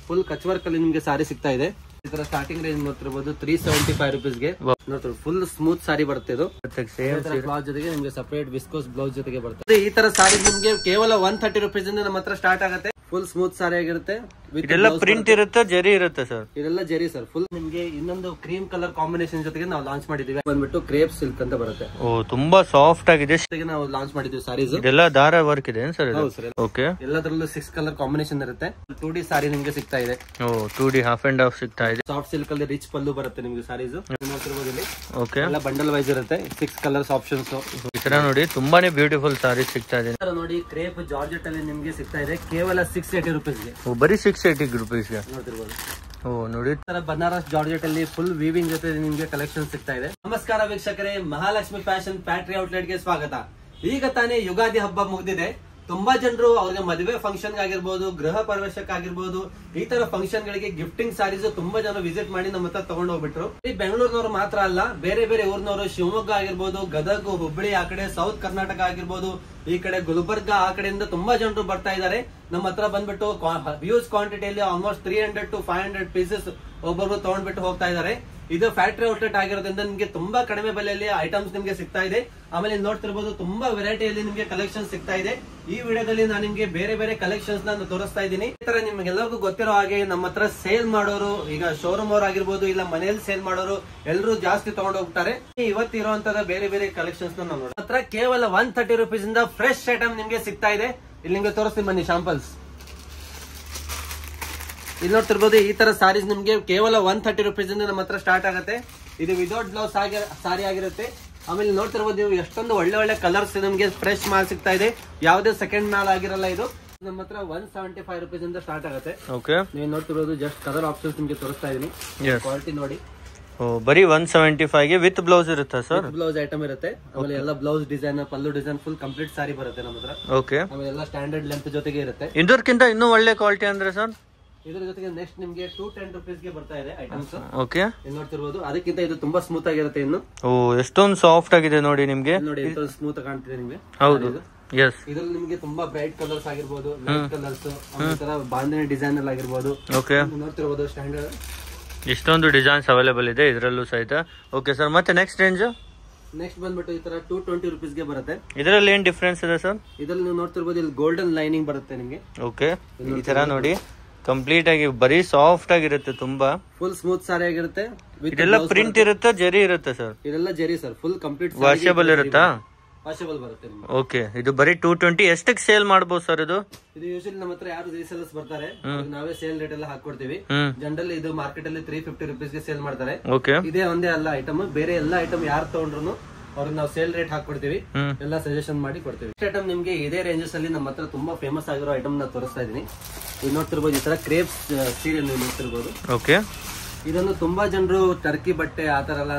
Full ಕಚ್ work ಅಲ್ಲಿ ನಿಮ್ಗೆ ಸಾರಿ ಸಿಗ್ತಾ ಇದೆ. ಈ ತರ ಸ್ಟಾರ್ಟಿಂಗ್ ರೇಂಜ್ ನೋಡ್ತಿರ್ಬೋದು 375 ರುಪೀಸ್ಗೆ ನೋಡ್ತೀವಿ. ಫುಲ್ ಸ್ಮೂತ್ ಸಾರಿ ಬರುತ್ತೆ ಇದು. ಬ್ಲೌಸ್ ಜೊತೆಗೆ ನಿಮ್ಗೆ ಸಪರೇಟ್ ವಿಸ್ಕೋಸ್ ಬ್ಲೌಸ್ ಜೊತೆಗೆ ಬರುತ್ತೆ. ಈ ತರ ಸಾರಿ ನಿಮ್ಗೆ ಕೇವಲ 130 ರುಪೀಸ್ ಇಂದ ನಮ್ಮ ಹತ್ರ ಸ್ಟಾರ್ಟ್ ಆಗುತ್ತೆ. ಫುಲ್ ಸ್ಮೂತ್ ಸಾರಿ ಆಗಿರುತ್ತೆ. ಇದೆಲ್ಲ ಪ್ರಿಂಟ್ ಇರುತ್ತೆ, ಜರಿ ಇರುತ್ತೆ ಸರ್. ಇದೆಲ್ಲ ಜರಿ ಸರ್. ಫುಲ್ ನಿಮ್ಗೆ ಇನ್ನೊಂದು ಕ್ರೀಮ್ ಕಲರ್ ಕಾಂಬಿನೇಷನ್ ಜೊತೆಗೆ ನಾವು ಲಾಂಚ್ ಮಾಡಿದೀವಿ. ಬಂದ್ಬಿಟ್ಟು ಕ್ರೇಪ್ ಸಿಲ್ಕ್ ಅಂತ ಬರುತ್ತೆ. ಓ, ತುಂಬಾ ಸಾಫ್ಟ್ ಆಗಿದೆ. ನಾವು ಲಾಂಚ್ ಮಾಡಿದೀವಿ ಸಾರೀಸ್. ಇದೆಲ್ಲ ದಾರ ವರ್ಕ್ ಇದೆ ಸರ್. ಓಕೆ, ಎಲ್ಲದರಲ್ಲೂ 6 ಕಲರ್ ಕಾಂಬಿನೇಷನ್ ಇರುತ್ತೆ. 2D ಸಾರಿ ನಿಮ್ಗೆ ಸಿಗ್ತಾ ಇದೆ. ಓ, 2D ಹಾಫ್ ಅಂಡ್ ಹಾಫ್ ಸಿಗ್ತಾ ಇದೆ. ಸಾಫ್ಟ್ ಸಿಲ್ಕ್ ಅಲ್ಲಿ ರಿಚ್ ಪಲ್ಲು ಬರುತ್ತೆ ನಿಮ್ಗೆ ಸಾರೀಸ್. ಓಕೆ, ಎಲ್ಲ ಬಂಡಲ್ ವೈಸ್ ಇರುತ್ತೆ. 6 ಕಲರ್ಸ್ ಆಪ್ಷನ್ಸ್. ಈ ತರ ನೋಡಿ ತುಂಬಾನೇ ಬ್ಯೂಟಿಫುಲ್ ಸಾರಿ ಸಿಗ್ತಾ ಇದೆ. ನೋಡಿ ಕ್ರೇಪ್ ಜಾರ್ಜೆಟ್ ಅಲ್ಲಿ ನಿಮ್ಗೆ ಸಿಗ್ತಾ ಇದೆ ಕೇವಲ 680 ರುಪೀಸ್ಗೆ. ಬರೀ 680 ರುಪೀಸ್ಗೆ ನೋಡ್ತಿರ್ಬೋದು. ಓ ನೋಡಿ, ಬನಾರಸ್ ಜಾರ್ಜೆಟ್ ಅಲ್ಲಿ ಫುಲ್ ವೀವಿಂಗ್ ಜೊತೆ ನಿಮ್ಗೆ ಕಲೆಕ್ಷನ್ ಸಿಗ್ತಾ ಇದೆ. ನಮಸ್ಕಾರ ವೀಕ್ಷಕರೇ, ಮಹಾಲಕ್ಷ್ಮಿ ಫ್ಯಾಷನ್ ಫ್ಯಾಕ್ಟರಿ ಔಟ್ಲೆಟ್ ಗೆ ಸ್ವಾಗತ. ಈಗ ತಾನೇ ಯುಗಾದಿ ಹಬ್ಬ ಮುಗ್ದಿದೆ. ತುಂಬಾ ಜನರು ಅವ್ರಿಗೆ ಮದುವೆ ಫಂಕ್ಷನ್ ಆಗಿರ್ಬೋದು, ಗೃಹ ಪ್ರವೇಶಕ್ಕಾಗಿರ್ಬೋದು, ಈ ತರ ಫಂಕ್ಷನ್ ಗಳಿಗೆ ಗಿಫ್ಟಿಂಗ್ ಸಾರೀಸ್ ತುಂಬಾ ಜನ ವಿಸಿಟ್ ಮಾಡಿ ನಮ್ಮ ಹತ್ರ ತಗೊಂಡ್ ಹೋಗ್ಬಿಟ್ರು. ಈ ಬೆಂಗಳೂರಿನವರು ಮಾತ್ರ ಅಲ್ಲ, ಬೇರೆ ಬೇರೆ ಊರಿನವರು, ಶಿವಮೊಗ್ಗ ಆಗಿರ್ಬೋದು, ಗದಗ, ಹುಬ್ಬಳ್ಳಿ, ಆ ಕಡೆ ಸೌತ್ ಕರ್ನಾಟಕ ಆಗಿರ್ಬೋದು, ಈ ಕಡೆ ಗುಲ್ಬರ್ಗ, ಆ ಕಡೆಯಿಂದ ತುಂಬಾ ಜನರು ಬರ್ತಾ ಇದ್ದಾರೆ. ನಮ್ಮ ಹತ್ರ ಬಂದ್ಬಿಟ್ಟು ಹ್ಯೂಜ್ ಕ್ವಾಂಟಿಟಿಯಲ್ಲಿ ಆಲ್ಮೋಸ್ಟ್ 300 to 500 ಪೀಸಸ್ ಒಬ್ಬೊಬ್ರು ತಗೊಂಡ್ಬಿಟ್ಟು ಹೋಗ್ತಾ ಇದ್ದಾರೆ. ಇದು ಫ್ಯಾಕ್ಟರಿ ಔಟ್ಲೆಟ್ ಆಗಿರೋದ್ರಿಂದ ನಿಮ್ಗೆ ತುಂಬಾ ಕಡಿಮೆ ಬೆಲೆಯಲ್ಲಿ ಐಟಮ್ಸ್ ನಿಮ್ಗೆ ಸಿಗ್ತಾ ಇದೆ. ಆಮೇಲೆ ನೋಡ್ತಿರ್ಬೋದು ತುಂಬಾ ವೆರೈಟಿಯಲ್ಲಿ ನಿಮ್ಗೆ ಕಲೆಕ್ಷನ್ ಸಿಗ್ತಾ ಇದೆ. ಈ ವಿಡಿಯೋದಲ್ಲಿ ನಾನು ನಿಮ್ಗೆ ಬೇರೆ ಬೇರೆ ಕಲೆಕ್ಷನ್ಸ್ ನಾನು ತೋರಿಸ್ತಾ ಇದ್ದೀನಿ. ಈ ತರ ನಿಮ್ಗೆಲ್ಲರಿಗೂ ಗೊತ್ತಿರೋ ಹಾಗೆ ನಮ್ಮ ಹತ್ರ ಸೇಲ್ ಮಾಡೋರು, ಈಗ ಶೋರೂಮ್ ಅವ್ರು ಆಗಿರ್ಬೋದು, ಇಲ್ಲ ಮನೆಯಲ್ಲಿ ಸೇಲ್ ಮಾಡೋರು ಎಲ್ಲರೂ ಜಾಸ್ತಿ ತಗೊಂಡು ಹೋಗ್ತಾರೆ. ಇವತ್ತಿರುವಂತಹ ಬೇರೆ ಬೇರೆ ಕಲೆಕ್ಷನ್ಸ್ ನಾವು ನೋಡೋಣ. ಹತ್ರ ಕೇವಲ 130 ರುಪೀಸ್ ಇಂದ ಫ್ರೆಶ್ ಐಟಮ್ ನಿಮ್ಗೆ ಸಿಗ್ತಾ ಇದೆ. ಇಲ್ಲಿ ನಿಮ್ಗೆ ತೋರಿಸ್ತೀನಿ ಬನ್ನಿ ಶಾಂಪಲ್ಸ್. ಇಲ್ಲಿ ನೋಡ್ತಿರ್ಬೋದು ಈ ತರ ಸಾರೀಸ್ ನಿಮ್ಗೆ ಕೇವಲ 130 ರುಪೀಸ್ ಇಂದ ನಮ್ಮ ಹತ್ರ ಸ್ಟಾರ್ಟ್ ಆಗುತ್ತೆ. ಇದು ವಿದೌಟ್ ಬ್ಲೌಸ್ ಸಾರಿ ಆಗಿರುತ್ತೆ. ಆಮೇಲೆ ನೋಡ್ತಿರ್ಬೋದು ನೀವು ಎಷ್ಟೊಂದು ಒಳ್ಳೆ ಒಳ್ಳೆ ಕಲರ್ಸ್ ನಿಮ್ಗೆ ಫ್ರೆಶ್ ಮಾಲ್ ಸಿಗ್ತಾ ಇದೆ. ಯಾವುದೇ ಸೆಕೆಂಡ್ ಮಾಲ್ ಆಗಿರಲ್ಲ. ಇದು ನಮ್ಮ ಹತ್ರ 175 ರುಪೀಸ್ ಇಂದ ಸ್ಟಾರ್ಟ್ ಆಗುತ್ತೆ. ನೀವು ನೋಡ್ತಿರ್ಬೋದು ಜಸ್ಟ್ ಕಲರ್ ಆಪ್ಷನ್ಸ್ ನಿಮ್ಗೆ ತೋರಿಸ್ತಾ ಇದೀನಿ. ಕ್ವಾಲಿಟಿ ನೋಡಿ. ಬರೀ 175 ಗೆ ವಿತ್ ಬ್ಲೌಸ್ ಇರುತ್ತೆ ಸರ್. ಬ್ಲೌಸ್ ಐಟಮ್ ಇರುತ್ತೆ. ಆಮೇಲೆ ಎಲ್ಲ ಬ್ಲೌಸ್ ಡಿಸೈನ್, ಪಲ್ಲು ಡಿಸೈನ್, ಫುಲ್ ಕಂಪ್ಲೀಟ್ ಸಾರಿ ಬರುತ್ತೆ ನಮ್ಮ ಹತ್ರ. ಓಕೆ, ಆಮೇಲೆ ಎಲ್ಲ ಸ್ಟ್ಯಾಂಡರ್ಡ್ ಲೆಂತ್ ಜೊತೆಗೆ ಇರುತ್ತೆ. ಇದಕ್ಕಿಂತ ಇನ್ನೂ ಒಳ್ಳೆ ಕ್ವಾಲಿಟಿ ಅಂದ್ರೆ ಸರ್, ಇದ್ರ ಜೊತೆಗೆ ನೆಕ್ಸ್ಟ್ ನಿಮ್ಗೆ 210 ರುಪೀಸ್ ಗೆ ಬರ್ತಾ ಇದೆ ಐಟಮ್ಸ್. ಓಕೆ, ನೋಡ್ತಿರ್ಬೋದು ಅದಕ್ಕಿಂತ ಇದು ತುಂಬಾ ಸ್ಮೂತ್ ಆಗಿರುತ್ತೆ. ಇನ್ನು ಎಷ್ಟೊಂದು ಸಾಫ್ಟ್ ಆಗಿದೆ ನೋಡಿ. ನಿಮ್ಗೆ ನೋಡಿ ಸ್ಮೂತ್ ಕಾಣ್ತಿದೆ ನಿಮ್ಗೆ. ಹೌದು, ಎಸ್. ಇದ್ರಲ್ಲಿ ನಿಮ್ಗೆ ತುಂಬಾ ಬ್ರೈಟ್ ಕಲರ್ಸ್ ಆಗಿರ್ಬೋದು, ಲೈಟ್ ಕಲರ್ಸ್, ತರ ಬಾಂಧಣಿ ಡಿಸೈನ್ ಅಲ್ಲಿ ಆಗಿರ್ಬೋದು. ಓಕೆ, ನೋಡ್ತಿರ್ಬೋದು ಸ್ಟ್ಯಾಂಡರ್ಡ್ ಇಷ್ಟೊಂದು ಡಿಸೈನ್ಸ್ ಅವೈಲೇಬಲ್ ಇದೆ ಇದರಲ್ಲೂ ಸಹಿತ. ಓಕೆ ಸರ್, ಮತ್ತೆ ನೆಕ್ಸ್ಟ್ ರೇಂಜ್ ನೆಕ್ಸ್ಟ್ ಬಂದ್ಬಿಟ್ಟು ಈ ತರ 220 ರುಪೀಸ್ ಗೆ ಬರುತ್ತೆ. ಇದರಲ್ಲಿ ಏನ್ ಡಿಫ್ರೆನ್ಸ್ ಇದೆ ಸರ್? ಇದ್ರಲ್ಲಿ ನೀವು ನೋಡ್ತಿರ್ಬೋದು ಇಲ್ಲಿ ಗೋಲ್ಡನ್ ಲೈನಿಂಗ್ ಬರುತ್ತೆ ನಿಮ್ಗೆ. ಓಕೆ, ಈ ತರ ನೋಡಿ ಕಂಪ್ಲೀಟ್ ಆಗಿ ಬರೀ ಸಾಫ್ಟ್ ಆಗಿರುತ್ತೆ. ತುಂಬಾ ಫುಲ್ ಸ್ಮೂತ್ ಸಾರಿ ಆಗಿರುತ್ತೆ. ಇದೆಲ್ಲ ಪ್ರಿಂಟ್ ಇರುತ್ತೆ, ಜರಿ ಇರುತ್ತೆ ಸರ್. ಇದೆಲ್ಲ ಜರಿ ಸರ್. ಫುಲ್ ಕಂಪ್ಲೀಟ್ ವಾಷಬಲ್ ಇರುತ್ತಾ? ವಾಷಬಲ್ ಬರುತ್ತೆ. ಓಕೆ, ಇದು ಬರೀ 220. ಎಷ್ಟಕ್ಕೆ ಸೇಲ್ ಮಾಡಬಹುದು ಸರ್ ಇದು? ಇದು ಯೂಶಲಿ ನಮ್ಮ ಹತ್ರ ಯಾರು ರೀಸೇಲರ್ಸ್ ಬರ್ತಾರೆ ನಾವೇ ಸೇಲ್ ರೇಟ್ ಎಲ್ಲ ಹಾಕೊಡ್ತೀವಿ. ಜನರಲ್ ಇದು ಮಾರ್ಕೆಟ್ ಅಲ್ಲಿ 350 ರುಪೀಸ್ ಗೆ ಸೇಲ್ ಮಾಡ್ತಾರೆ. ಓಕೆ, ಇದೇ ಒಂದೇ ಅಲ್ಲ ಐಟಮ್, ಬೇರೆ ಎಲ್ಲ ಐಟಮ್ ಯಾರು ತಗೊಂಡ್ರು ಅವ್ರಿಗೆ ನಾವು ಸೇಲ್ ರೇಟ್ ಹಾಕೊಡ್ತೀವಿ. ಎಲ್ಲ ಸಜೆಷನ್ ಮಾಡಿ ಕೊಡ್ತೀವಿ. ಐಟಮ್ ನಿಮ್ಗೆ ಇದೇ ರೇಂಜಸ್ ಅಲ್ಲಿ ನಮ್ಮ ಹತ್ರ ತುಂಬಾ ಫೇಮಸ್ ಆಗಿರೋ ಐಟಮ್ ನ ತೋರಿಸ್ತಾ ಇದೀನಿ. ಇದು ನೋಡ್ತಿರ್ಬೋದು ಈ ತರ ಕ್ರೇಪ್ ಸೀರೆ ನೀವು ನೋಡ್ತಿರ್ಬೋದು. ಓಕೆ, ಇದನ್ನು ತುಂಬಾ ಜನರು ಟರ್ಕಿ ಬಟ್ಟೆ ಆತರ ಎಲ್ಲ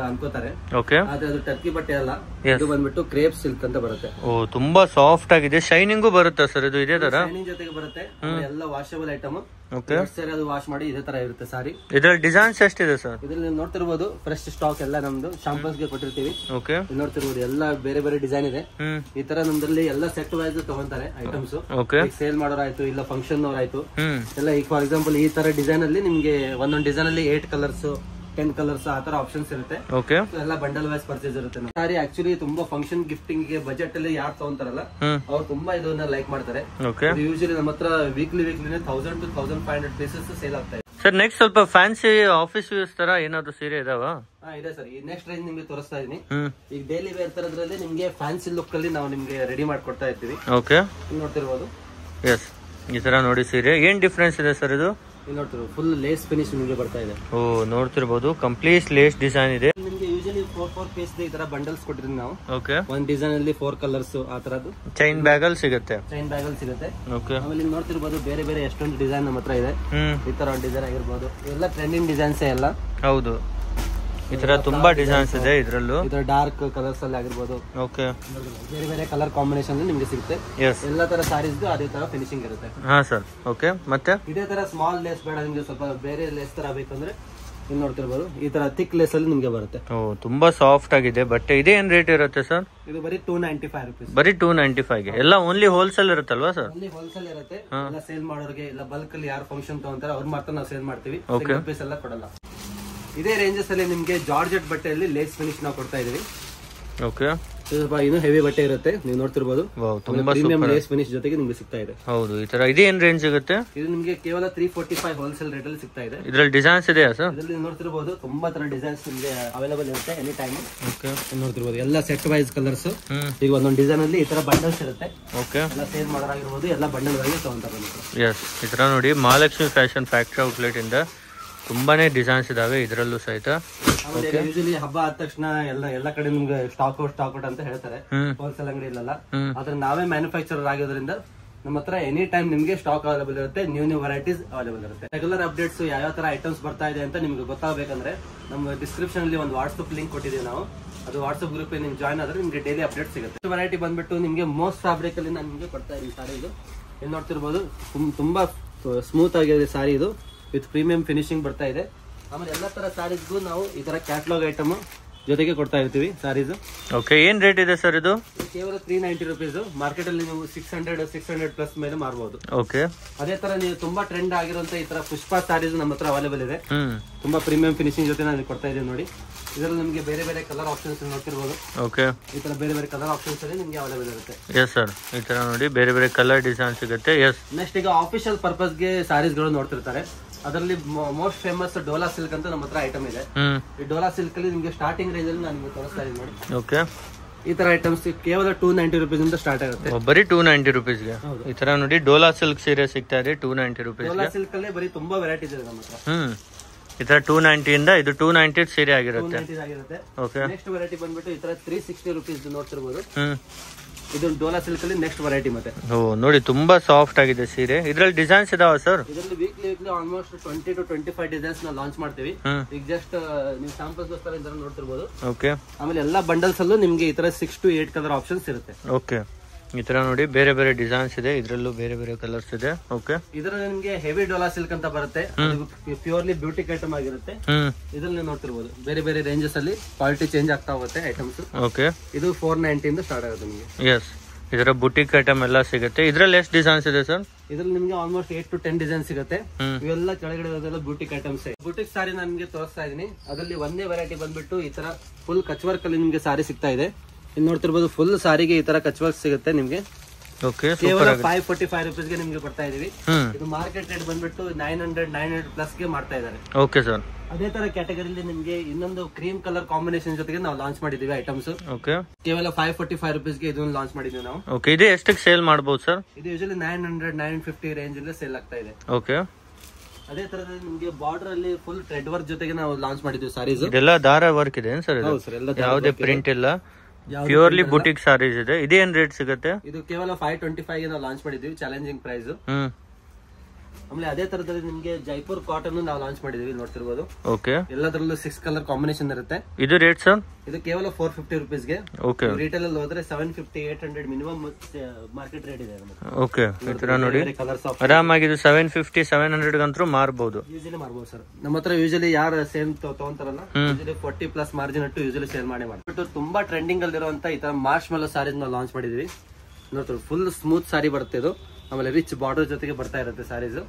ಅನ್ಕೋತಾರೆ. ಓಕೆ, ಆದ್ರೆ ಅದು ಟರ್ಕಿ ಬಟ್ಟೆ ಅಲ್ಲ. ಇದು ಬಂದ್ಬಿಟ್ಟು ಕ್ರೇಪ್ ಸಿಲ್ಕ್ ಅಂತ ಬರುತ್ತೆ. ಓ, ತುಂಬಾ ಸಾಫ್ಟ್ ಆಗಿದೆ. ಶೈನಿಂಗು ಬರುತ್ತೆ ಸರ್ ಇದು ಇದೇ ತರ? ಶೈನಿಂಗ್ ಜೊತೆಗೆ ಬರುತ್ತೆ. ಎಲ್ಲ ವಾಷಬಲ್ ಐಟಮ್. ಓಕೆ, ಅದು ವಾಶ್ ಮಾಡಿ ಇದೇ ತರ ಇರುತ್ತೆ ಸಾರಿ. ಇದ್ರಲ್ಲಿ ಡಿಸೈನ್ಸ್ ಎಷ್ಟಿದೆ ಸರ್? ಇದ್ರಲ್ಲಿ ನೋಡ್ತಿರ್ಬೋದು ಫ್ರೆಶ್ ಸ್ಟಾಕ್ ಎಲ್ಲ ನಮ್ದು ಶಾಂಪಲ್ಸ್ ಗೆ ಕೊಟ್ಟಿರ್ತೀವಿ. ಓಕೆ, ನೋಡ್ತಿರ್ಬೋದು ಎಲ್ಲ ಬೇರೆ ಬೇರೆ ಡಿಸೈನ್ ಇದೆ. ಈ ತರ ನಮ್ದ್ರಲ್ಲಿ ಎಲ್ಲ ಸೆಟ್ ವೈಸ್ ತಗೊಂತಾರೆ ಐಟಮ್ಸ್. ಓಕೆ, ಸೇಲ್ ಮಾಡೋರಾಯ್ತು, ಇಲ್ಲ ಫಂಕ್ಷನ್ ಅವ್ರಾಯ್ತು ಎಲ್ಲ. ಈಗ ಫಾರ್ ಎಕ್ಸಾಂಪಲ್ ಈ ತರ ಡಿಸೈನ್ ಅಲ್ಲಿ ನಿಮ್ಗೆ ಒಂದೊಂದು ಡಿಸೈನ್ ಅಲ್ಲಿ 8 ಕಲರ್ಸ್ 10 ಕಲರ್ಸ್ ಆ ತರ ಆಪ್ಷನ್ಸ್ ಇರುತ್ತೆ. ಓಕೆ, ಎಲ್ಲ ಬಂಡಲ್ ವೈಸ್ ಪರ್ಚೇಸ್ ಇರುತ್ತೆ. ಸಾರಿ ಆಕ್ಚುಲಿ ತುಂಬಾ ಫಂಕ್ಷನ್ ಗಿಫ್ಟಿಂಗ್ ಗೆ ಬಜೆಟ್ ಅಲ್ಲಿ ಯಾರು ತಗೊಂತಾರಲ್ಲ ಅವ್ರು ತುಂಬಾ ಇದನ್ನ ಲೈಕ್ ಮಾಡ್ತಾರೆ. ಯೂಶಲಿ ನಮ್ಮ ಹತ್ರ ವೀಕ್ಲಿ 1000 to 1500 ಪೀಸಸ್ ಸೇಲ್ ಆಗ್ತಾ ಇದೆ. ಸರ್ ನೆಕ್ಸ್ಟ್ ಸ್ವಲ್ಪ ಫ್ಯಾನ್ಸಿ ಆಫೀಸ್ ಯೂಸ್ ತರ ಏನಾದ್ರು ಸೀರೆ ಇದಾವ? ಇದೆ ಸರ್. ಈ ನೆಕ್ಸ್ಟ್ ರೇಂಜ್ ನಿಮ್ಗೆ ತೋರಿಸ್ತಾ ಇದೀನಿ. ಈಗ ಡೈಲಿ ವೇರ್ ತರದ್ರಲ್ಲಿ ನಿಮ್ಗೆ ಫ್ಯಾನ್ಸಿ ಲುಕ್ ಅಲ್ಲಿ ನಾವು ನಿಮ್ಗೆ ರೆಡಿ ಮಾಡ್ಕೊಡ್ತಾ ಇರ್ತೀವಿ. ಓಕೆ, ನೋಡ್ತಿರ್ಬೋದು. ಎಸ್, ಈ ತರ ನೋಡಿ ಸೀರೆ. ಏನ್ ಡಿಫ್ರೆನ್ಸ್ ಇದೆ ಸರ್ ಇದು? ನೋಡ್ತಿರ್ಬೋದು ಫುಲ್ ಲೇಸ್ ಫಿನಿಶ್ ನಿಮ್ಗೆ ಬರ್ತಾ ಇದೆ. ಓ, ನೋಡ್ತಿರ್ಬೋದು ಕಂಪ್ಲೀಟ್ ಲೇಸ್ ಡಿಸೈನ್ ಇದೆ. ನಿಮ್ಗೆ ಯೂಶಲಿ 4 ಪೀಸ್ ಈ ತರ ಬಂಡಲ್ಸ್ ಕೊಟ್ಟಿದ್ವಿ ನಾವು. ಓಕೆ, ಒಂದ್ ಡಿಸೈನ್ ಅಲ್ಲಿ 4 ಕಲರ್ಸ್ ಆ ತರದ್ದು ಚೈನ್ ಬ್ಯಾಗ್ ಅಲ್ಲಿ ಸಿಗುತ್ತೆ. ಚೈನ್ ಬ್ಯಾಗ್ ಅಲ್ಲಿ ಸಿಗುತ್ತೆ. ಓಕೆ, ಆಮೇಲೆ ನೋಡ್ತಿರ್ಬೋದು ಬೇರೆ ಬೇರೆ ಎಷ್ಟೊಂದು ಡಿಸೈನ್ ನಮ್ಮ ಹತ್ರ ಇದೆ. ಈ ತರ ಒಂದು ಡಿಸೈನ್ ಆಗಿರ್ಬೋದು. ಎಲ್ಲ ಟ್ರೆಂಡಿಂಗ್ ಡಿಸೈನ್ಸ್ ಎಲ್ಲ. ಹೌದು, ಈ ತರ ತುಂಬಾ ಡಿಸೈನ್ಸ್ ಇದೆ ಇದ್ರಲ್ಲೂ. ಈ ತರ ಡಾರ್ಕ್ ಕಲರ್ಸ್ ಅಲ್ಲಿ ಆಗಿರ್ಬೋದು. ಓಕೆ, ಬೇರೆ ಬೇರೆ ಕಲರ್ ಕಾಂಬಿನೇಷನ್ ನಿಮ್ಗೆ ಸಿಗುತ್ತೆ. ಎಲ್ಲ ತರ ಸಾರೀಸ್ ಅದೇ ತರ ಫಿನಿಶಿಂಗ್ ಇರುತ್ತೆ. ಹಾ ಸರ್. ಓಕೆ, ಮತ್ತೆ ಇದೇ ತರ ಸ್ಮಾಲ್ ಲೇಸ್ ಬೇಡ ನಿಮ್ಗೆ, ಸ್ವಲ್ಪ ಬೇರೆ ಲೇಸ್ ತರ ಬೇಕಂದ್ರೆ ಇಲ್ಲಿ ನೋಡ್ತಿರ್ಬೋದು ಈ ತರ ಥಿಕ್ ಲೆಸ್ ಅಲ್ಲಿ ನಿಮ್ಗೆ ಬರುತ್ತೆ. ಓ ತುಂಬಾ ಸಾಫ್ಟ್ ಆಗಿದೆ ಬಟ್ಟೆ. ಇದೇ ಏನ್ ರೇಟ್ ಇರುತ್ತೆ ಸರ್? ಇದು ಬರೀ 295 ರುಪೀಸ್. ಬರೀ 295 ಗೆ ಎಲ್ಲ ಓನ್ಲಿ ಹೋಲ್ಸೇಲ್ ಇರುತ್ತಲ್ವಾ ಸರ್? ಅಲ್ಲಿ ಹೋಲ್ಸೇಲ್ ಇರುತ್ತೆ. ಎಲ್ಲ ಸೇಲ್ ಮಾಡೋರಿಗೆ ಇಲ್ಲ ಬಲ್ಕ್ ಅಲ್ಲಿ ಯಾರು ಫಂಕ್ಷನ್ ತಗೊಂತಾರೆ ಅವ್ರು ಮಾತ್ರ ನಾವು ಸೇಲ್ ಮಾಡ್ತೀವಿ. ಪೀಸ್ ಎಲ್ಲ ಕೊಡಲ್ಲ. ಇದೇ ರೇಂಜಸ್ ಅಲ್ಲಿ ನಿಮ್ಗೆ ಜಾರ್ಜೆಟ್ ಬಟ್ಟೆಯಲ್ಲಿ ಲೇಸ್ ಫಿನಿಶ್ ನಾವು ಕೊಡ್ತಾ ಇದೀವಿ. ಓಕೆ, ಸ್ವಲ್ಪ ಇನ್ನು ಹೆವಿ ಬಟ್ಟೆ ಇರುತ್ತೆ, ನೀವು ನೋಡ್ತಿರ್ಬೋದು. ಪ್ರೀಮಿಯಂ ಲೇಸ್ ಫಿನಿಶ್ ಜೊತೆಗೆ ನಿಮ್ಗೆ ಸಿಗ್ತಾ ಇದೆ. ಹೌದು, ಈ ತರ ಇದೇ ಏನ್ ರೇಂಜ್ ಸಿಗುತ್ತೆ? ಇದು ನಿಮ್ಗೆ ಕೇವಲ 345 ಹೋಲ್ಸೇಲ್ ರೇಟ್ ಅಲ್ಲಿ ಸಿಗ್ತಾ ಇದೆ. ಇದ್ರಲ್ಲಿ ಡಿಸೈನ್ಸ್ ಇದೆಯಾ ಸರ್? ಇದರಲ್ಲಿ ನೋಡ್ತಿರ್ಬೋದು ತುಂಬಾ ತರ ಡಿಸೈನ್ಸ್ ನಿಮ್ಗೆ ಅವೈಲೇಬಲ್ ಇರುತ್ತೆ ಎನಿ ಟೈಮ್. ನೋಡ್ತಿರ್ಬೋದು ಎಲ್ಲ ಸೆಟ್ ವೈಸ್ ಕಲರ್ಸ್. ಈಗ ಒಂದೊಂದು ಡಿಸೈನ್ ಅಲ್ಲಿ ಈ ತರ ಬಂಡಲ್ಸ್ ಇರುತ್ತೆ. ಓಕೆ, ಎಲ್ಲ ಸೇಲ್ ಮಾಡೋರಾಗಿರ್ಬೋದು, ಎಲ್ಲ ಬಂಡಲ್ ಆಗಿ ತಗೊಂತಾರೆ. ಎಸ್, ಈ ತರ ನೋಡಿ ಮಹಾಲಕ್ಷ್ಮಿ ಫ್ಯಾಷನ್ ಫ್ಯಾಕ್ಟರಿ ಔಟ್ಲೆಟ್ ಇಂದ ತುಂಬಾನೇ ಡಿಸೈನ್ಸ್ ಇದಾವೆ ಇದರಲ್ಲೂ ಸಹಿತ. ಯೂಶಲಿ ಹಬ್ಬ ಆದ ತಕ್ಷಣ ಎಲ್ಲ ಕಡೆ ನಿಮ್ಗೆ ಸ್ಟಾಕ್ ಔಟ್ ಅಂತ ಹೇಳ್ತಾರೆ ಹೋಲ್ಸೇಲ್ ಅಂಗಡಿ ಇಲ್ಲಲ್ಲ. ಆದ್ರೆ ನಾವೇ ಮ್ಯಾನುಫ್ಯಾಕ್ಚರರ್ ಆಗಿರೋದ್ರಿಂದ ನಮ್ಮ ಹತ್ರ ಎನಿ ಟೈಮ್ ನಿಮ್ಗೆ ಸ್ಟಾಕ್ ಅವೈಲೇಬಲ್ ಇರುತ್ತೆ, ನ್ಯೂ ವೆರೈಟೀಸ್ ಅವೈಲೇಬಲ್ ಇರುತ್ತೆ. ರೆಗ್ಯುಲರ್ ಅಪ್ಡೇಟ್ಸ್ ಯಾವ ತರ ಐಟಮ್ಸ್ ಬರ್ತಾ ಇದೆ ಅಂತ ನಿಮ್ಗೆ ಗೊತ್ತಾಗಬೇಕಂದ್ರೆ ನಮ್ಮ ಡಿಸ್ಕ್ರಿಪ್ಷನ್ ಅಲ್ಲಿ ಒಂದು ವಾಟ್ಸ್ಆಪ್ ಲಿಂಕ್ ಕೊಟ್ಟಿದ್ದೀವಿ ನಾವು. ಅದು ವಾಟ್ಸ್ಆಪ್ ಗ್ರೂಪ್ ನಿಮ್ಗೆ ಜಾಯ್ನ್ ಆದ್ರೆ ನಿಮ್ಗೆ ಡೈಲಿ ಅಪ್ಡೇಟ್ ಸಿಗುತ್ತೆ. ವೆರೈಟಿ ಬಂದ್ಬಿಟ್ಟು ನಿಮ್ಗೆ ಮೋಸ್ಟ್ ಫ್ಯಾಬ್ರಿಕ್ ಅಲ್ಲಿ ನಾನು ನಿಮ್ಗೆ ಕೊಡ್ತಾ ಇದ್ದೀನಿ ಸಾರಿ. ಇದು ಏನ್ ನೋಡ್ತಿರ್ಬೋದು ತುಂಬಾ ಸ್ಮೂತ್ ಆಗಿದೆ ಸಾರಿ. ಇದು ವಿತ್ ಪ್ರೀಮಿಯಂ ಫಿನಿಶಿಂಗ್ ಬರ್ತಾ ಇದೆ. ಆಮೇಲೆ ಎಲ್ಲಾ ತರ ಸಾರೀಸ್ಗೂ ನಾವು ಈ ತರ ಕ್ಯಾಟಲಾಗ್ ಐಟಮ್ ಜೊತೆಗೆ ಕೊಡ್ತಾ ಇರ್ತೀವಿ ಸಾರೀಸ್. ಓಕೆ, ಏನ್ ರೇಟ್ ಇದೆ ಸರ್ ಇದು? ಕೇವಲ 390 ರುಪೀಸ್. ಮಾರ್ಕೆಟ್ ಅಲ್ಲಿ ನೀವು 600 ಪ್ಲಸ್ ಮೇಲೆ ಮಾರಬಹುದು. ಓಕೆ, ಅದೇ ತರ ನೀವು ತುಂಬಾ ಟ್ರೆಂಡ್ ಆಗಿರುವಂತ ಈ ತರ ಪುಷ್ಪ ಸಾರೀಸ್ ನಮ್ಮ ಹತ್ರ ಅವೈಲೇಬಲ್ ಇದೆ. ತುಂಬಾ ಪ್ರೀಮಿಯಂ ಫಿನಿಶಿಂಗ್ ಜೊತೆ ನಾನು ಕೊಡ್ತಾ ಇದ್ದೀನಿ ನೋಡಿ. ಇದರಲ್ಲಿ ನಿಮಗೆ ಬೇರೆ ಬೇರೆ ಕಲರ್ ಆಪ್ಷನ್ಸ್ ನೋಡ್ತಿರ್ಬೋದು. ಓಕೆ, ಈ ತರ ಬೇರೆ ಬೇರೆ ಕಲರ್ ಆಪ್ಷನ್ಸ್ ಅಲ್ಲಿ ನಿಮ್ಗೆ ಅವೈಲೇಬಲ್ ಇರುತ್ತೆ. ಎಸ್ ಸರ್, ಈ ತರ ನೋಡಿ ಬೇರೆ ಬೇರೆ ಕಲರ್ ಡಿಸೈನ್ ಸಿಗುತ್ತೆ. ಎಸ್, ನೆಕ್ಸ್ಟ್ ಈಗ ಆಫಿಷಿಯಲ್ ಪರ್ಪಸ್ ಗೆ ಸಾರೀಸ್ ಗಳು ನೋಡ್ತಿರ್ತಾರೆ. ಅದರಲ್ಲಿ ಮೋಸ್ಟ್ ಫೇಮಸ್ ಡೋಲಾ ಸಿಲ್ಕ್ ಅಂತ ನಮ್ಮ ಹತ್ರ ಐಟಮ್ ಇದೆ. ಈ ಡೋಲಾ ಸಿಲ್ಕ್ ಅಲ್ಲಿ ನಿಮ್ಗೆ ಸ್ಟಾರ್ಟಿಂಗ್ ರೇಂಜ್ ಅಲ್ಲಿ ನಾನು ನಿಮ್ಗೆ ತೋರಿಸ್ತಾ ಇದ್ದೀನಿ ನೋಡಿ. ಓಕೆ, ಈ ತರ ಐಟಮ್ಸ್ ಕೇವಲ 290 ರುಪೀಸ್ ಇಂದ ಸ್ಟಾರ್ಟ್ ಆಗುತ್ತೆ. ಬರೀ 290 ರುಪೀಸ್ಗೆ ಈ ತರ ನೋಡಿ ಡೋಲಾ ಸಿಲ್ಕ್ ಸೀರೆ ಸಿಗ್ತಾ ಇದೆ 290 ರುಪೀಸ್. ಡೋಲಾ ಸಿಲ್ಕ್ ಅಲ್ಲಿ ಬರೀ ತುಂಬಾ ವೆರೈಟೀಸ್ ಇದೆ ನಮ್ಮ ಹತ್ರ. ಈ ತರ 290 ಇಂದ ಇದು 290 ಸೀರೆ ಆಗಿರುತ್ತೆ. ಓಕೆ, ನೆಕ್ಸ್ಟ್ ವೆರೈಟಿ ಬಂದ್ಬಿಟ್ಟು ಈ ತರ 360 ರುಪೀಸ್ ನೋಡ್ತಿರ್ಬೋದು. ಇದು ಡೋಲಾ ಸಿಲ್ಕ್ ಅಲ್ಲಿ ನೆಕ್ಸ್ಟ್ ವೆರೈಟಿ. ಮತ್ತೆ ನೋಡಿ ತುಂಬಾ ಸಾಫ್ಟ್ ಆಗಿದೆ ಸೀರೆ. ಇದ್ರಲ್ಲಿ ಡಿಸೈನ್ಸ್ ಇದಾವ ಸರ್? ಇದರಲ್ಲಿ ವೀಕ್ಲಿ ಆಲ್ಮೋಸ್ಟ್ 20 to 25 ಡಿಸೈನ್ಸ್ ನಾವು ಲಾಂಚ್ ಮಾಡ್ತೀವಿ. ಈಗ ಜಸ್ಟ್ ನೀವು ಸ್ಯಾಂಪಲ್ಸ್ ಗೋಸ್ಕರ ಇದನ್ನ ನೋಡ್ತಿರ್ಬೋದು. ಓಕೆ, ಆಮೇಲೆ ಎಲ್ಲಾ ಬಂಡಲ್ಸ್ ಅಲ್ಲೂ ನಿಮ್ಗೆ ಈ ತರ 6 to 8 ಕಲರ್ ಆಪ್ಷನ್ಸ್ ಇರುತ್ತೆ. ಓಕೆ, ಈ ತರ ನೋಡಿ ಬೇರೆ ಬೇರೆ ಡಿಸೈನ್ಸ್ ಇದೆ. ಇದ್ರಲ್ಲೂ ಬೇರೆ ಬೇರೆ ಕಲರ್ಸ್ ಇದೆ. ಓಕೆ, ಇದರಲ್ಲಿ ನಿಮ್ಗೆ ಹೆವಿ ಡೋಲಾ ಸಿಲ್ಕ್ ಅಂತ ಬರುತ್ತೆ. ಪ್ಯೂರ್ಲಿ ಬ್ಯೂಟಿಕ್ ಐಟಮ್ ಆಗಿರುತ್ತೆ. ಇದ್ರಲ್ಲಿ ನೀವು ನೋಡ್ತಿರ್ಬೋದು ಬೇರೆ ಬೇರೆ ರೇಂಜಸ್ ಅಲ್ಲಿ ಕ್ವಾಲಿಟಿ ಚೇಂಜ್ ಆಗ್ತಾ ಹೋಗುತ್ತೆ ಐಟಮ್ಸ್. ಓಕೆ, ಇದು 490 ಇಂದ ಸ್ಟಾರ್ಟ್ ಆಗುತ್ತೆ ನಿಮಗೆ. ಎಸ್, ಇದರ ಬುಟಿಕ್ ಐಟಮ್ ಎಲ್ಲ ಸಿಗುತ್ತೆ. ಇದ್ರಲ್ಲಿ ಎಷ್ಟು ಡಿಸೈನ್ಸ್ ಇದೆ ಸರ್? ಇದ್ರಲ್ಲಿ ನಿಮ್ಗೆ ಆಲ್ಮೋಸ್ಟ್ 8 to 10 ಡಿಸೈನ್ ಸಿಗುತ್ತೆ. ಇವೆಲ್ಲ ಕೆಳಗಡೆ ಇರೋದೆಲ್ಲ ಬುಟಿಕ್ ಐಟಮ್ಸ್. ಬುಟಿಕ್ ಸಾರಿ ನಾನು ನಿಮ್ಗೆ ತೋರಿಸ್ತಾ ಇದೀನಿ. ಅದರಲ್ಲಿ ಒಂದೇ ವೆರೈಟಿ ಬಂದ್ಬಿಟ್ಟು ಈ ತರ ಫುಲ್ ಕಚ್ ವರ್ಕ್ ಅಲ್ಲಿ ನಿಮ್ಗೆ ಸಾರಿ ಸಿಗ್ತಾ ಇದೆ. ಇಲ್ಲಿ ನೋಡ್ತಿರ್ಬೋದು ಫುಲ್ ಸಾರಿಗೆ ಈ ತರ ಕಚ್ ವರ್ಕ್ ಸಿಗುತ್ತೆ ನಿಮ್ಗೆ. ಓಕೆ, ಕೇವಲ 545 ರುಪೀಸ್ ಗೆ ನಿಮ್ಗೆ ಕೊಡ್ತಾ ಇದೀವಿ. ಇದು ಮಾರ್ಕೆಟ್ ರೇಟ್ ಬಂದ್ಬಿಟ್ಟು 900 ಪ್ಲಸ್ ಗೆ ಮಾಡ್ತಾ ಇದ್ದಾರೆ. ಓಕೆ ಸರ್, ಅದೇ ತರ ಕ್ಯಾಟಗರಿಲಿ ನಿಮ್ಗೆ ಇನ್ನೊಂದು ಕ್ರೀಮ್ ಕಲರ್ ಕಾಂಬಿನೇಷನ್ ಜೊತೆಗೆ ನಾವು ಲಾಂಚ್ ಮಾಡಿದೀವಿ ಐಟಮ್ಸ್. ಓಕೆ, ಕೇವಲ 545 ರುಪೀಸ್ ಗೆ ಇದನ್ನು ಲಾಂಚ್ ಮಾಡಿದೀವಿ ನಾವು. ಓಕೆ, ಇದು ಎಷ್ಟಕ್ಕೆ ಸೇಲ್ ಮಾಡಬಹುದು ಸರ್? ಇದು ಯೂಶಲಿ 900-950 ರೇಂಜ್ ಅಲ್ಲಿ ಸೇಲ್ ಆಗ್ತಾ ಇದೆ. ಓಕೆ, ಅದೇ ತರದಲ್ಲಿ ನಿಮ್ಗೆ ಬಾರ್ಡರ್ ಅಲ್ಲಿ ಫುಲ್ ಥ್ರೆಡ್ ವರ್ಕ್ ಜೊತೆಗೆ ನಾವು ಲಾಂಚ್ ಮಾಡಿದೀವಿ ಸಾರೀಸ್. ಇದೆಲ್ಲ ದಾರ ವರ್ಕ್ ಇದೆ ಸರ್? ಯಾವುದೇ ಪ್ರಿಂಟ್ ಇಲ್ಲ, ಪ್ಯೂರ್ಲಿ ಬುಟಿಕ್ ಸಾರೀಸ್ ಇದೆ. ಇದೇನ್ ರೇಟ್ ಸಿಗುತ್ತೆ? ಇದು ಕೇವಲ 525 ಗೆ ನಾವು ಲಾಂಚ್ ಮಾಡಿದೀವಿ, ಚಾಲೆಂಜಿಂಗ್ ಪ್ರೈಸ್. ಆಮೇಲೆ ಅದೇ ತರದಲ್ಲಿ ನಿಮ್ಗೆ ಜೈಪುರ್ ಕಾಟನ್ ನಾವು ಲಾಂಚ್ ಮಾಡಿದೀವಿ, ನೋಡ್ತಿರ್ಬೋದು. ಓಕೆ, ಎಲ್ಲದರಲ್ಲೂ 6 ಕಲರ್ ಕಾಂಬಿನೇಷನ್ ಇರುತ್ತೆ. ಇದು ರೇಟ್ ಸರ್? ಇದು ಕೇವಲ 450 ರುಪೀಸ್ ಗೆ. ಓಕೆ, ರಿಟೇಲ್ ಅಲ್ಲಿ ಹೋದ್ರೆ 750-800 ಮಿನಿಮಮ್ ಮಾರ್ಕೆಟ್ ರೇಟ್ ಇದೆ. ಓಕೆ, ಈ ತರ ನೋಡಿ ಆರಾಮಾಗಿ ಇದು 750-700 ಗಂತೂ ಮಾರಬಹುದು. ಯೂಶಲಿ ಮಾರಬಹುದು ಸರ್. ನಮ್ಮ ಹತ್ರ ಯೂಶಲಿ ಯಾರು ಸೇಮ್ ತಗೊಂತಾರಲ್ಲ, ಯೂಶಲಿ 40+ ಮಾರ್ಜಿನ್ ಅಟ್ಟು ಯೂಶಲಿ ಸೇಲ್ ಮಾಡ್ಬಿಟ್ಟು ತುಂಬಾ ಟ್ರೆಂಡಿಂಗ್ ಅಲ್ಲಿರುವಂತ ಈ ತರ ಮಾರ್ಚ್ ಮೆಲ್ಲೋ ಸಾರೀಸ್ ನಾವು ಲಾಂಚ್ ಮಾಡಿದೀವಿ. ನೋಡ್ತೀವಿ ಫುಲ್ ಸ್ಮೂತ್ ಸಾರಿ ಬರುತ್ತೆ ಇದು. ಆಮೇಲೆ ರಿಚ್ ಬಾರ್ಡರ್ ಜೊತೆಗೆ ಬರ್ತಾ ಇರುತ್ತೆ ಸಾರೀಸ್.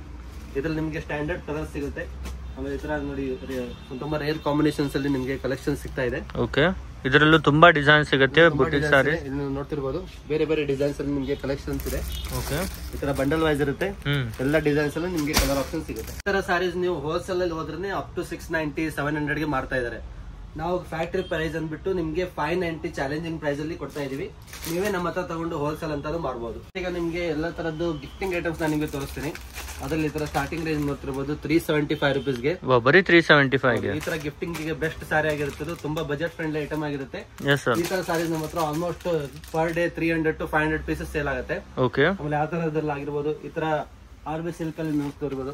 ಇದ್ರಲ್ಲಿ ನಿಮ್ಗೆ ಸ್ಟ್ಯಾಂಡರ್ಡ್ ಕಲರ್ ಸಿಗುತ್ತೆ. ಆಮೇಲೆ ಈ ತರ ನೋಡಿ ತುಂಬಾ ರೇರ್ ಕಾಂಬಿನೇಷನ್ಸ್ ಅಲ್ಲಿ ನಿಮ್ಗೆ ಕಲೆಕ್ಷನ್ ಸಿಗ್ತಾ ಇದೆ. ಓಕೆ, ಇದರಲ್ಲೂ ತುಂಬಾ ಡಿಸೈನ್ ಸಿಗುತ್ತೆ ಬುಟಿಕ್ ಸಾರಿ. ನೋಡ್ತಿರ್ಬೋದು ಬೇರೆ ಬೇರೆ ಡಿಸೈನ್ಸ್ ಅಲ್ಲಿ ನಿಮ್ಗೆ ಕಲೆಕ್ಷನ್ಸ್ ಇದೆ. ಓಕೆ, ಈ ತರ ಬಂಡಲ್ ವೈಸ್ ಇರುತ್ತೆ. ಎಲ್ಲ ಡಿಸೈನ್ಸ್ ಅಲ್ಲಿ ನಿಮ್ಗೆ ಕಲರ್ ಆಪ್ಷನ್ ಸಿಗುತ್ತೆ. ಈ ತರ ಸಾರೀಸ್ ನೀವು ಹೋಲ್ಸೇಲ್ ಅಲ್ಲಿ ಹೋದ್ರೆ ಅಪ್ ಟು 690-700 ಗೆ ಮಾರ್ತಾ ಇದಾರೆ. ನಾವು ಫ್ಯಾಕ್ಟರಿ ಪ್ರೈಸ್ ಅಂದ್ಬಿಟ್ಟು ನಿಮ್ಗೆ 590 ಚಾಲೆಂಜಿಂಗ್ ಪ್ರೈಸ್ ಅಲ್ಲಿ ಕೊಡ್ತಾ ಇದೀವಿ. ನೀವೇ ನಮ್ಮ ಹತ್ರ ತಗೊಂಡು ಹೋಲ್ಸೇಲ್ ಅಂತಾನು ಮಾಡಬಹುದು. ಈಗ ನಿಮ್ಗೆ ಎಲ್ಲ ತರದ್ದು ಗಿಫ್ಟಿಂಗ್ ಐಟಮ್ಸ್ ನಾನು ನಿಮ್ಗೆ ತೋರಿಸ್ತೀನಿ. ಅದ್ರಲ್ಲಿ ಈ ತರ ಸ್ಟಾರ್ಟಿಂಗ್ ರೇಂಜ್ ನೋಡ್ತಿರ್ಬೋದು 375 ರುಪೀಸ್ ಗೆ. ಬರೀ 375 ಗೆ ಈ ತರ ಗಿಫ್ಟಿಂಗ್ ಗೆ ಬೆಸ್ಟ್ ಸಾರಿ ಆಗಿರುತ್ತೆ. ತುಂಬಾ ಬಜೆಟ್ ಫ್ರೆಂಡ್ಲಿ ಐಟಮ್ ಆಗಿರುತ್ತೆ. ಈ ತರ ಸಾರೀಸ್ ನಮ್ಮ ಹತ್ರ almost per day 300 to 500 pieces sale ಆಗುತ್ತೆ. ಓಕೆ, ಆಮೇಲೆ ಆ ತರದಲ್ಲಿ ಆಗಿರ್ಬೋದು ಈ ತರ RB ಸಿಲ್ಕ್ ಅಲ್ಲಿ ನೋಡ್ತಿರ್ಬೋದು.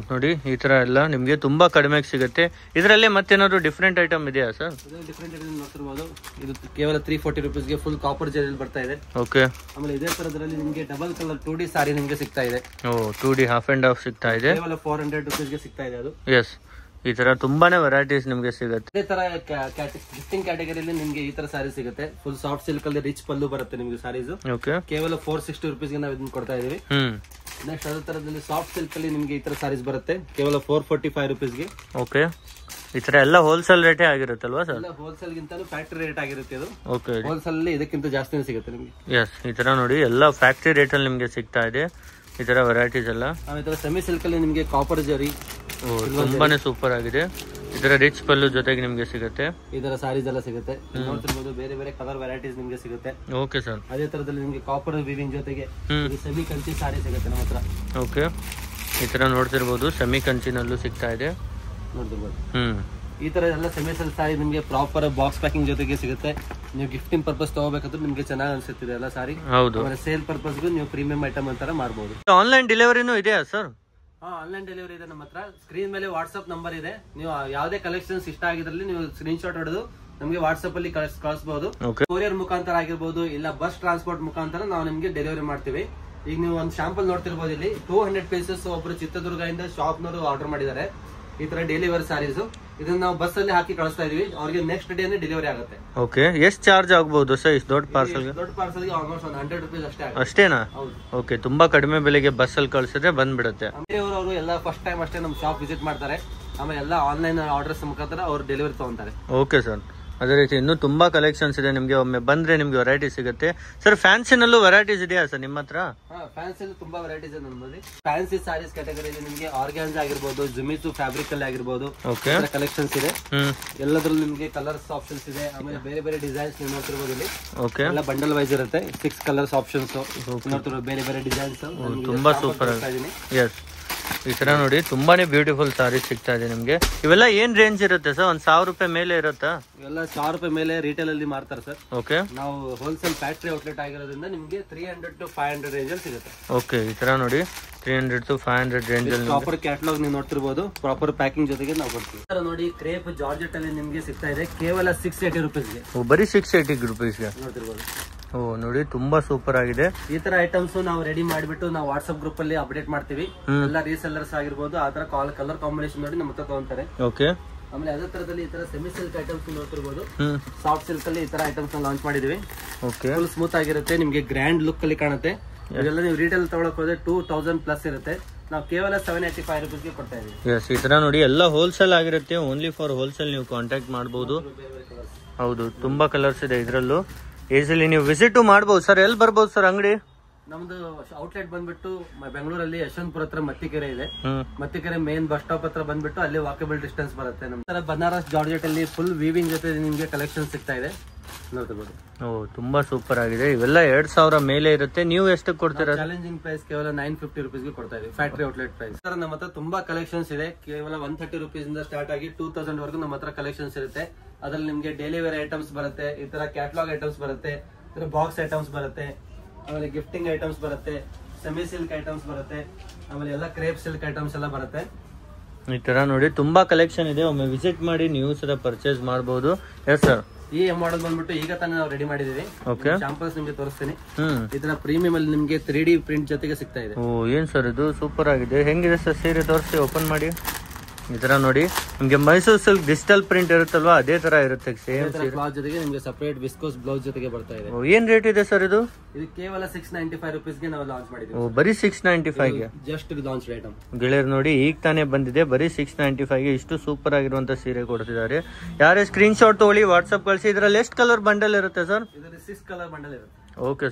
ನೋಡಿ ಈ ತರ ಎಲ್ಲ ನಿಮ್ಗೆ ತುಂಬಾ ಕಡಿಮೆ ಸಿಗುತ್ತೆ. ಇದರಲ್ಲಿ ಮತ್ತೇನಾದ್ರು ಡಿಫ್ರೆಂಟ್ ಐಟಮ್ ಇದೆಯಾ ಸರ್? ಡಿಫ್ರೆಂಟ್ ಐಟಮ್ ನೋಡ್ತಿರ್ಬೋದು. ಇದು ಕೇವಲ 340 ರುಪೀಸ್ ಗೆ ಫುಲ್ ಕಾಪರ್ ಜೆಲ್ ಬರ್ತಾ ಇದೆ. ಓಕೆ, ಆಮೇಲೆ ಇದೇ ತರದ್ರಲ್ಲಿ ನಿಮ್ಗೆ ಡಬಲ್ ಕಲರ್ 2D ಸಾರಿ ನಿಮ್ಗೆ ಸಿಗ್ತಾ ಇದೆ. 2D ಹಾಫ್ ಅಂಡ್ ಹಾಫ್ ಸಿಗ್ತಾ ಇದೆ. ಕೇವಲ 400 ರುಪೀಸ್ ಗೆ ಸಿಗ್ತಾ ಇದೆ ಅದು. ಎಸ್, ಈ ತರ ತುಂಬಾನೇ ವೆರೈಟೀಸ್ ನಿಮ್ಗೆ ಸಿಗುತ್ತೆ. ಇದೇ ತರ ಗಿಫ್ಟಿಂಗ್ ಕ್ಯಾಟಗರಿಯಲ್ಲಿ ನಿಮ್ಗೆ ಈ ತರ ಸಾರೀಸ್ ಸಿಗುತ್ತೆ. ಫುಲ್ ಸಾಫ್ಟ್ ಸಿಲ್ಕ್ ಅಲ್ಲಿ ರಿಚ್ ಪಲ್ಲು ಬರುತ್ತೆ ನಿಮ್ಗೆ ಸಾರೀಸ್. ಓಕೆ, ಕೇವಲ 460 ರುಪೀಸ್ಗೆ ನಾವು ಇದನ್ನ ಕೊಡ್ತಾ ಇದೀವಿ. ನೆಕ್ಸ್ಟ್ ಅದೇ ತರದಲ್ಲಿ ಸಾಫ್ಟ್ ಸಿಲ್ಕ್ ಅಲ್ಲಿ ನಿಮ್ಗೆ ಈ ತರ ಸಾರೀಸ್ ಬರುತ್ತೆ ಕೇವಲ 445 ರುಪೀಸ್ಗೆ. ಓಕೆ, ಈ ತರ ಎಲ್ಲ ಹೋಲ್ಸೇಲ್ ರೇಟೇ ಆಗಿರುತ್ತಲ್ವಾ ಸರ್? ಹೋಲ್ಸೇಲ್ ಗಿಂತ ಫ್ಯಾಕ್ಟರಿ ರೇಟ್ ಆಗಿರುತ್ತೆ ಇದು. ಓಕೆ, ಹೋಲ್ಸೇಲ್ ಅಲ್ಲಿ ಇದಕ್ಕಿಂತ ಜಾಸ್ತಿನೇ ಸಿಗುತ್ತೆ ನಿಮ್ಗೆ. ಎಸ್, ಈ ತರ ನೋಡಿ ಎಲ್ಲ ಫ್ಯಾಕ್ಟರಿ ರೇಟ್ ಅಲ್ಲಿ ನಿಮ್ಗೆ ಸಿಗ್ತಾ ಇದೆ ಈ ತರ ವೆರೈಟೀಸ್ ಎಲ್ಲ. ಈ ತರ ಸೆಮಿ ಸಿಲ್ಕ್ ಅಲ್ಲಿ ನಿಮ್ಗೆ ಕಾಪರ್ ಜರಿ ತುಂಬಾನೇ ಸೂಪರ್ ಆಗಿದೆ. ಈ ತರ ರಿಚ್ ಪಲ್ಲು ಜೊತೆಗೆ ನಿಮ್ಗೆ ಸಿಗುತ್ತೆ. ಈ ತರ ಸಾರೀಸ್ ಎಲ್ಲ ಸಿಗುತ್ತೆ. ನೋಡ್ತಿರ್ಬೋದು ಬೇರೆ ಬೇರೆ ಕಲರ್ ವೆರೈಟೀಸ್ ನಿಮ್ಗೆ ಸಿಗುತ್ತೆ. ಓಕೆ ಸರ್, ಅದೇ ತರದಲ್ಲಿ ನಿಮ್ಗೆ ಕಾಪರ್ ವಿವಿಂಗ್ ಜೊತೆಗೆ ಸೆಮಿ ಕಂಚಿ ಸಾರಿ ಸಿಗುತ್ತೆ ನಮ್ಮ ಹತ್ರ. ಓಕೆ, ಈ ತರ ನೋಡ್ತಿರ್ಬೋದು ಸೆಮಿ ಕಂಚಿನಲ್ಲೂ ಸಿಗ್ತಾ ಇದೆ. ನೋಡ್ತಿರ್ಬೋದು ಈ ತರ ಎಲ್ಲ ಸೆಮಿ ಸಿಲ್ಕ್ ಸಾರಿ ನಿಮ್ಗೆ ಪ್ರಾಪರ್ ಬಾಕ್ಸ್ ಪ್ಯಾಕಿಂಗ್ ಜೊತೆಗೆ ಸಿಗುತ್ತೆ. ನೀವು ಗಿಫ್ಟಿಂಗ್ ಪರ್ಪಸ್ ತಗೋಬೇಕಾದ್ರೆ ನಿಮ್ಗೆ ಚೆನ್ನಾಗಿ ಅನ್ಸುತ್ತೆ ಎಲ್ಲ ಸಾರಿ. ಹೌದು, ಸೇಲ್ ಪರ್ಪಸ್ಗೂ ನೀವು ಪ್ರೀಮಿಯಂ ಐಟಮ್ ಅಂತಾರ ಮಾಡಬಹುದು. ಆನ್ಲೈನ್ ಡೆಲಿವರಿನೂ ಇದೆಯಾ ಸರ್? ಆನ್ಲೈನ್ ಡೆಲಿವರಿ ಇದೆ ನಮ್ಮ ಹತ್ರ. ಸ್ಕ್ರೀನ್ ಮೇಲೆ ವಾಟ್ಸ್ಆಪ್ ನಂಬರ್ ಇದೆ. ನೀವು ಯಾವುದೇ ಕಲೆಕ್ಷನ್ಸ್ ಇಷ್ಟ ಆಗಿದ್ರಲ್ಲಿ ನೀವು ಸ್ಕ್ರೀನ್ ಶಾಟ್ ಹೊಡೆದು ನಮಗೆ ವಾಟ್ಸ್ಆಪ್ ಅಲ್ಲಿ ಕಳಿಸಬಹುದು. ಕೊರಿಯರ್ ಮುಖಾಂತರ ಆಗಿರ್ಬೋದು, ಇಲ್ಲ ಬಸ್ ಟ್ರಾನ್ಸ್ಪೋರ್ಟ್ ಮುಖಾಂತರ ನಾವು ನಿಮ್ಗೆ ಡೆಲಿವರಿ ಮಾಡ್ತೀವಿ. ಈಗ ನೀವು ಒಂದು ಶಾಂಪಲ್ ನೋಡ್ತಿರ್ಬೋದು, ಇಲ್ಲಿ 200 ಪೀಸಸ್ ಒಬ್ರು ಚಿತ್ರದುರ್ಗದಿಂದ ಶಾಪ್ನವರು ಆರ್ಡರ್ ಮಾಡಿದ್ದಾರೆ. ಈ ತರ ಡೆಲಿವರಿ ಸಾರೀಸ್ ಇದನ್ನ ನಾವು ಬಸ್ ಅಲ್ಲಿ ಹಾಕಿ ಕಳಿಸ್ತಾ ಇದೀವಿ. ಅವ್ರಿಗೆ ನೆಕ್ಸ್ಟ್ ಡೇ ಡೆಲಿವರಿ ಆಗುತ್ತೆ. ಓಕೆ, ಎಷ್ಟು ಚಾರ್ಜ್ ಆಗಬಹುದು ಸರ್ ಇಷ್ಟು ದೊಡ್ಡ ಪಾರ್ಸಲ್? ದೊಡ್ಡ ಪಾರ್ಸಲ್ ಗೆ ಆಲ್ಮೋಸ್ಟ್ 100 ರುಪೀಸ್ ಅಷ್ಟೇ ಆಗುತ್ತೆ. ಅಷ್ಟೇನಾ? ಓಕೆ, ತುಂಬಾ ಕಡಿಮೆ ಬೆಲೆಗೆ ಬಸ್ ಅಲ್ಲಿ ಕಳಿಸಿದ್ರೆ ಬಂದ್ಬಿಡುತ್ತೆ. ಅವರು ಎಲ್ಲ ಫಸ್ಟ್ ಟೈಮ್ ಅಷ್ಟೇ ನಮ್ಮ ಶಾಪ್ ವಿಸಿಟ್ ಮಾಡ್ತಾರೆ. ಆಮೇಲೆ ಎಲ್ಲ ಆನ್ಲೈನ್ ಆರ್ಡರ್ಸ್ ಮುಖಾಂತರ ಅವ್ರು ಡೆಲಿವರಿ ತಗೊಂತಾರೆ. ಓಕೆ ಸರ್, ಅದೇ ರೀತಿ ಇನ್ನೂ ತುಂಬಾ ಕಲೆಕ್ಷನ್ಸ್ ಇದೆ. ನಿಮ್ಗೆ ಒಮ್ಮೆ ಬಂದ್ರೆ ನಿಮ್ಗೆ ವೆರೈಟಿ ಸಿಗುತ್ತೆ. ಸರ್ ಫ್ಯಾನ್ಸಿನಲ್ಲೂ ವೆರೈಟೀಸ್ ಇದೆಯಾ ಸರ್ ನಿಮ್ಮ ಹತ್ರ? ಫ್ಯಾನ್ಸಿ ತುಂಬಾ ವೆರೈಟೀಸ್ ಇದೆ ನಮ್ಮಲ್ಲಿ. ಫ್ಯಾನ್ಸಿ ಸಾರೀಸ್ ಕ್ಯಾಟಗರಿಯಲ್ಲಿ ನಿಮ್ಗೆ ಆರ್ಗ್ಯಾನ್ಜಾ ಆಗಿರ್ಬೋದು, ಜುಮಿಸು ಫ್ಯಾಬ್ರಿಕ್ ಅಲ್ಲಿ ಆಗಿರ್ಬೋದು ಕಲೆಕ್ಷನ್ಸ್ ಇದೆ. ಎಲ್ಲದ್ರಲ್ಲಿ ನಿಮ್ಗೆ ಕಲರ್ಸ್ ಆಪ್ಷನ್ಸ್ ಇದೆ. ಆಮೇಲೆ ಬೇರೆ ಬೇರೆ ಡಿಸೈನ್ಸ್ ನೀವು ನೋಡ್ತಿರ್ಬೋದು ಇಲ್ಲಿ. ಓಕೆ, ಎಲ್ಲ ಬಂಡಲ್ ವೈಸ್ ಇರುತ್ತೆ. 6 ಕಲರ್ಸ್ ಆಪ್ಷನ್ಸ್ ನೋಡ್ತಿರ್ಬೋದು. ಬೇರೆ ಬೇರೆ ಡಿಸೈನ್ಸ್ ತುಂಬಾ ಸೂಪರ್ ಆಗಿದೆ. ಎಸ್, ಈ ತರ ನೋಡಿ ತುಂಬಾನೇ ಬ್ಯೂಟಿಫುಲ್ ಸಾರೀಸ್ ಸಿಗ್ತಾ ಇದೆ ನಿಮ್ಗೆ. ಇವೆಲ್ಲ ಏನ್ ರೇಂಜ್ ಇರುತ್ತೆ ಸರ್? 1000 ರೂಪಾಯಿ ಮೇಲೆ ಇರುತ್ತಾ? ಇವೆಲ್ಲ 1000 ರೂಪಾಯಿ ಮೇಲೆ ರಿಟೇಲ್ ಅಲ್ಲಿ ಮಾರ್ತಾರೆ ಸರ್. ಓಕೆ, ನಾವು ಹೋಲ್ಸೇಲ್ ಫ್ಯಾಕ್ಟರಿ ಔಟ್ಲೆಟ್ ಆಗಿರೋದ್ರಿಂದ ನಿಮ್ಗೆ 300 to 500 ರೇಂಜ್ ಅಲ್ಲಿ ಸಿಗುತ್ತೆ. ಓಕೆ, ಈ ತರ ನೋಡಿ 300 to 500 ರೇಂಜ್ ಅಲ್ಲಿ ಪ್ರಾಪರ್ ಕ್ಯಾಟಲಾಗ್ ನೀವು ನೋಡ್ತಿರ್ಬೋದು. ಪ್ರಾಪರ್ ಪ್ಯಾಕಿಂಗ್ ಜೊತೆಗೆ ನಾವು ಕೊಡ್ತೀವಿ. ನೋಡಿ ಕ್ರೇಪ್ ಜಾರ್ಜೆಟ್ ಅಲ್ಲಿ ನಿಮ್ಗೆ ಸಿಗ್ತಾ ಇದೆ ಕೇವಲ 680 ರುಪೀಸ್ಗೆ. ಬರೀ 680 ರುಪೀಸ್ಗೆ ನೋಡ್ತಿರ್ಬೋದು. ಓ ನೋಡಿ, ತುಂಬಾ ಸೂಪರ್ ಆಗಿದೆ. ಈ ತರ ಐಟಮ್ಸ್ ನಾವು ರೆಡಿ ಮಾಡಿಬಿಟ್ಟು ನಾವು ವಾಟ್ಸ್ಆಪ್ ಗ್ರೂಪ್ ಅಲ್ಲಿ ಅಪ್ಡೇಟ್ ಮಾಡ್ತೀವಿ. ಎಲ್ಲ ರೀಸೆಲ್ಲರ್ಸ್ ಆಗಿರ್ಬೋದು ಆ ತರ ಕಲರ್ ಕಾಂಬಿನೇಷನ್ ನೋಡಿ ನಮ್ಮ ಹತ್ರ ತಗೊಂತಾರೆ. ಓಕೆ, ಆಮೇಲೆ ಅದೇ ತರದಲ್ಲಿ ಈ ತರ ಸೆಮಿ ಸಿಲ್ಕ್ ಐಟಮ್ಸ್ ನೋಡ್ತಿರ್ಬೋದು. ಸಾಫ್ಟ್ ಸಿಲ್ಕ್ ಅಲ್ಲಿ ಈ ತರ ಐಟಮ್ಸ್ ಲಾಂಚ್ ಮಾಡಿದೀವಿ. ಓಕೆ, ಫುಲ್ ಸ್ಮೂತ್ ಆಗಿರುತ್ತೆ. ನಿಮ್ಗೆ ಗ್ರ್ಯಾಂಡ್ ಲುಕ್ ಅಲ್ಲಿ ಕಾಣುತ್ತೆ. ಇದೆಲ್ಲ ನೀವು ರಿಟೇಲ್ ತಗೊಳಕ್ ಹೋದ್ರೆ 2000 ಪ್ಲಸ್ ಇರುತ್ತೆ. ನಾವು ಕೇವಲ 785 ರುಪೀಸ್ಗೆ ಕೊಡ್ತಾ ಇದೀವಿ. ಎಸ್, ಈ ತರ ನೋಡಿ ಎಲ್ಲ ಹೋಲ್ಸೇಲ್ ಆಗಿರುತ್ತೆ. ಓನ್ಲಿ ಫಾರ್ ಹೋಲ್ಸೇಲ್ ನೀವು ಕಾಂಟ್ಯಾಕ್ಟ್ ಮಾಡಬಹುದು. ಹೌದು, ತುಂಬಾ ಕಲರ್ಸ್ ಇದೆ ಇದರಲ್ಲೂ. ಈಸಿಲಿ ನೀವು ವಿಸಿಟ್ ಮಾಡಬಹುದು ಸರ್. ಎಲ್ಲಿ ಬರ್ಬೋದು ಸರ್ ಅಂಗಡಿ? ನಮ್ದು ಔಟ್ಲೆಟ್ ಬಂದ್ಬಿಟ್ಟು ಬೆಂಗಳೂರಲ್ಲಿ ಯಶವಂತಪುರ ಹತ್ರ ಮತ್ತಿಕೆರೆ ಇದೆ. ಮತ್ತಿಕೆರೆ ಮೇನ್ ಬಸ್ ಸ್ಟಾಪ್ ಹತ್ರ ಬಂದ್ಬಿಟ್ಟು ಅಲ್ಲಿ ವಾಕಬಲ್ ಡಿಸ್ಟೆನ್ಸ್ ಬರುತ್ತೆ. ನಮ್ಮ ಬನಾರಸ್ ಜಾರ್ಜೆಟ್ ಅಲ್ಲಿ ಫುಲ್ ವೀವಿಂಗ್ ಜೊತೆ ನಿಮ್ಗೆ ಕಲೆಕ್ಷನ್ ಸಿಗ್ತಾ ಇದೆ. ನೋಡ್ತಿರ್ಬೋದು. ಓ ತುಂಬಾ ಸೂಪರ್ ಆಗಿದೆ. ಇವೆಲ್ಲ 2000 ಮೇಲೆ ಇರುತ್ತೆ. ನೀವು ಎಷ್ಟು ಕೊಡ್ತೀರಾ? ಚಾಲೆಂಜಿಂಗ್ ಪ್ರೈಸ್ ಕೇವಲ 950 ರುಪೀಸ್ಗೆ ಕೊಡ್ತಾ ಇದೀವಿ. Factory outlet price. ಸರ್ ನಮ್ಮ ಹತ್ರ ತುಂಬಾ ಕಲೆಕ್ಷನ್ಸ್ ಇದೆ. ಕೇವಲ 130 ರುಪೀಸ್ ಇಂದ ಸ್ಟಾರ್ಟ್ ಆಗಿ 2000 ವರೆಗೂ ನಮ್ಮ ಹತ್ರ ಕಲೆಕ್ಷನ್ಸ್ ಇರುತ್ತೆ. ಅದ್ರಲ್ಲಿ ನಿಮ್ಗೆ ಡೈಲಿ ವೇರ್ ಐಟಮ್ಸ್ ಬರುತ್ತೆ, ಈ ತರ ಕ್ಯಾಟಲಾಗ್ ಐಟಮ್ಸ್ ಬರುತ್ತೆ, ಈ ತರ ಬಾಕ್ಸ್ ಐಟಮ್ಸ್ ಬರುತ್ತೆ, ಆಮೇಲೆ ಗಿಫ್ಟಿಂಗ್ ಐಟಮ್ಸ್ ಬರುತ್ತೆ, ಸೆಮಿ ಸಿಲ್ಕ್ ಐಟಮ್ಸ್ ಬರುತ್ತೆ, ಆಮೇಲೆ ಎಲ್ಲ ಕ್ರೇಪ್ ಸಿಲ್ಕ್ ಐಟಮ್ಸ್ ಎಲ್ಲ ಬರುತ್ತೆ. ಈ ತರ ನೋಡಿ ತುಂಬಾ ಕಲೆಕ್ಷನ್ ಇದೆ. ಒಮ್ಮೆ ವಿಸಿಟ್ ಮಾಡಿ ನೀವು ಸಹ ಪರ್ಚೇಸ್ ಮಾಡಬಹುದು. ಎಸ್ ಸರ್, ಈ ಮಾಡೆಲ್ ಬಂದ್ಬಿಟ್ಟು ಈಗ ತಾನೇ ನಾವು ರೆಡಿ ಮಾಡಿದೀವಿ. ಶಾಂಪಲ್ಸ್ ನಿಮ್ಗೆ ತೋರಿಸ್ತೀನಿ. ಇದನ್ನ ಪ್ರೀಮಿಯಂ ಅಲ್ಲಿ ನಿಮ್ಗೆ 3D ಪ್ರಿಂಟ್ ಜೊತೆಗೆ ಸಿಗ್ತಾ ಇದೆ. ಓ ಏನ್ ಸರ್ ಇದು ಸೂಪರ್ ಆಗಿದೆ. ಹೆಂಗಿದೆ ಸರ್ ಸೀರೆ? ತೋರಿಸಿ, ಓಪನ್ ಮಾಡಿ. ಈ ತರ ನೋಡಿ ನಿಮ್ಗೆ ಮೈಸೂರು ಸಿಲ್ಕ್ ಡಿಜಿಟಲ್ ಪ್ರಿಂಟ್ ಇರುತ್ತಲ್ವಾ, ಅದೇ ತರ ಇರುತ್ತೆ. ಸೇಮ್ ಕ್ಲಾತ್ ಜೊತೆಗೆ ನಿಮ್ಗೆ ಸಪರೇಟ್ ವಿಸ್ಕೋಸ್ ಬ್ಲೌಸ್ ಜೊತೆಗೆ ಬರ್ತಾ ಇದೆ. ಏನ್ ರೇಟ್ ಇದೆ ಸರ್ ಇದು? ಇದು ಕೇವಲ 695 ರುಪೀಸ್ಗೆ ನಾವು ಲಾಂಚ್ ಮಾಡಿದ್ವಿ. ಬರೀ 695 ಗೆ ಜಸ್ಟ್ ಲಾಂಚ್ ಐಟಮ್. ಗೆಳೆಯರು ನೋಡಿ ಈಗ ತಾನೇ ಬಂದಿದೆ. ಬರೀ 695 ಗೆ ಇಷ್ಟು ಸೂಪರ್ ಆಗಿರುವಂತ ಸೀರೆ ಕೊಡ್ತಿದ್ದಾರೆ. ಯಾರೇ ಸ್ಕ್ರೀನ್ ಶಾಟ್ ತಗೊಳ್ಳಿ, ವಾಟ್ಸ್ಆಪ್ ಕಳಿಸಿ. ಇದರಲ್ಲಿ ಎಷ್ಟು ಕಲರ್ ಬಂಡಲ್ ಇರುತ್ತೆ ಸರ್? ಇದರಲ್ಲಿ 6 ಕಲರ್ ಬಂಡಲ್ ಇರುತ್ತೆ. ಓಕೆ.